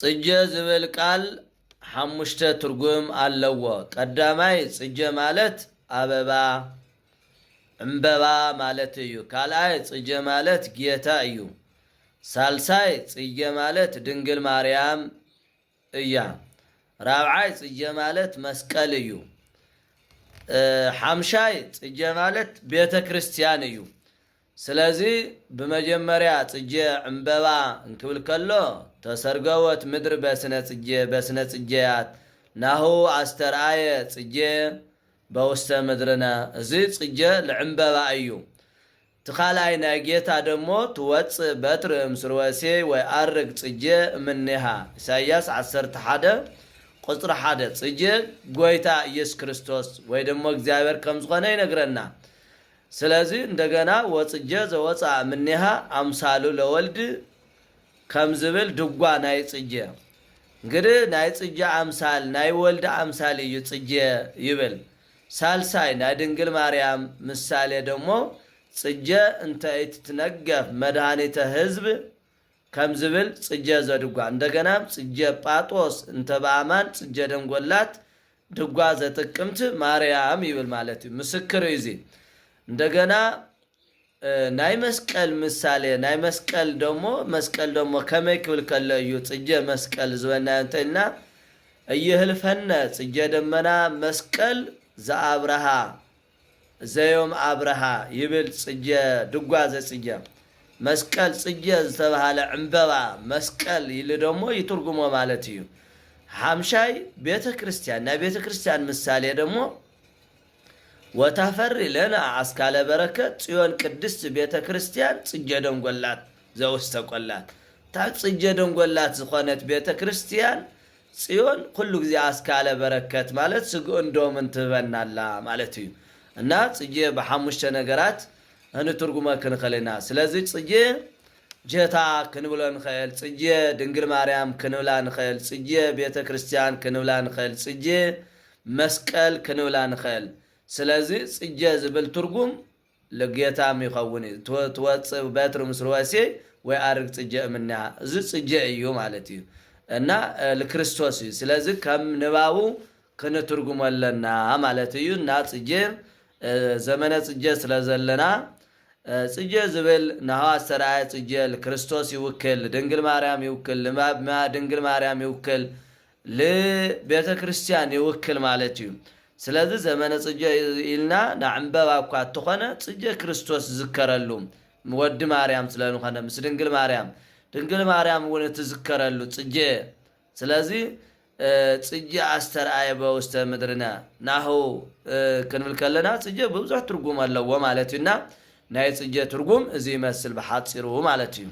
ጽጀ ዝብል ቃል ሓሙሽተ ትርጉም ኣለዎ። ቀዳማይ ጽጀ ማለት አበባ ዕምበባ ማለት እዩ። ካልኣይ ጽጀ ማለት ጌታ እዩ። ሳልሳይ ጽጀ ማለት ድንግል ማርያም እያ። ራብዓይ ጽጀ ማለት መስቀል እዩ። ሓምሻይ ጽጀ ማለት ቤተ ክርስቲያን እዩ። ስለዚህ በመጀመሪያ ጽጀ ዕምበባ እንክብል ከሎ ተሰርገወት ምድር በስነ ጽጀያት ናሁ አስተርአየ ጽጀ በውስተ ምድርና እዚ ጽጀ ለዕምበባ እዩ። ትኻላይ ናይ ጌታ ደሞ ትወፅእ በትር እምስርወሴ ወይ አርግ ጽጀ እምኔሃ ኢሳይያስ 11 ቁጥር 1 ጽጀ ጎይታ ኢየሱስ ክርስቶስ ወይ ደሞ እግዚአብሔር ከም ዝኾነ ይነግረና። ስለዚህ እንደገና ወጽጀ ዘወፃ እምኔሃ አምሳሉ ለወልድ ከም ዝብል ድጓ ናይ ጽጀ እንግዲህ ናይ ጽጀ አምሳል ናይ ወልድ አምሳል እዩ ጽጀ ይብል። ሳልሳይ ናይ ድንግል ማርያም ምሳሌ ደሞ ጽጀ እንተ እትትነገፍ መድኃኒተ ህዝብ ከም ዝብል ጽጀ ዘድጓ። እንደገና ጽጀ ጳጦስ እንተ በአማን ጽጀ ደንጎላት ድጓ ዘጥቅምት ማርያም ይብል ማለት እዩ። ምስክር እዩ። እንደገና ናይ መስቀል ምሳሌ ናይ መስቀል ደሞ ከመይ ክብል ከለ እዩ ጽጀ መስቀል ዝበና እንተልና እይህልፈነ ጽጀ ደመና መስቀል ዘአብርሃ ዘዮም አብርሃ ይብል ጽጀ ድጓ ዘጽጀ መስቀል ጽጀ ዝተባሃለ ዕምበባ መስቀል ይል ደሞ ይትርጉሞ ማለት እዩ። ሓምሻይ ቤተ ክርስቲያን ናይ ቤተ ክርስቲያን ምሳሌ ደሞ ወታፈሪ ለና አስካለ በረከት ጽዮን ቅድስት ቤተ ክርስቲያን ጽጀ ደንጎላት ዘውስተ ቆላት ታ ጽጀ ደንጎላት ዝኾነት ቤተ ክርስቲያን ጽዮን ኩሉ ጊዜ አስካለ በረከት ማለት ስግኡ እንደም እንትበናላ ማለት እዩ። እና ጽጀ በሐሙሽተ ነገራት እንትርጉመ ክንኸለና። ስለዚህ ጽጀ ጀታ ክንብሎ ንኽእል፣ ጽጀ ድንግል ማርያም ክንብላ ንኽእል፣ ጽጀ ቤተ ክርስቲያን ክንብላ ንኽእል፣ ጽጀ መስቀል ክንብላ ንኽእል። ስለዚህ ጽጀ ዝብል ትርጉም ለጌታም ይኸውን እዩ። ትወፅእ በትር ምስርወሴ ወይ አርግ ጽጀ እምኔሃ እዚ ጽጀ እዩ ማለት እዩ እና ለክርስቶስ እዩ። ስለዚህ ከም ንባቡ ክንትርጉመለና ማለት እዩ። እና ጽጀ ዘመነ ጽጀ ስለዘለና ጽጀ ዝብል ናሁ አስተርአየ ጽጀ ለክርስቶስ ይውክል፣ ድንግል ማርያም ይውክል፣ ድንግል ማርያም ይውክል፣ ለቤተ ክርስቲያን ይውክል ማለት እዩ። ስለዚህ ዘመነ ጽጀ ኢልና ናዕምበባ እኳ ተኾነ ጽጀ ክርስቶስ ዝከረሉ ወዲ ማርያም ስለንኾነ ምስ ድንግል ማርያም እውን ትዝከረሉ ጽጀ። ስለዚህ ጽጀ አስተርአየ በውስተ ምድርና ናሁ ክንብል ከለና ጽጀ ብዙሕ ትርጉም ኣለዎ ማለት እዩና ናይ ጽጀ ትርጉም እዚ ይመስል በሓፂሩ ማለት እዩ።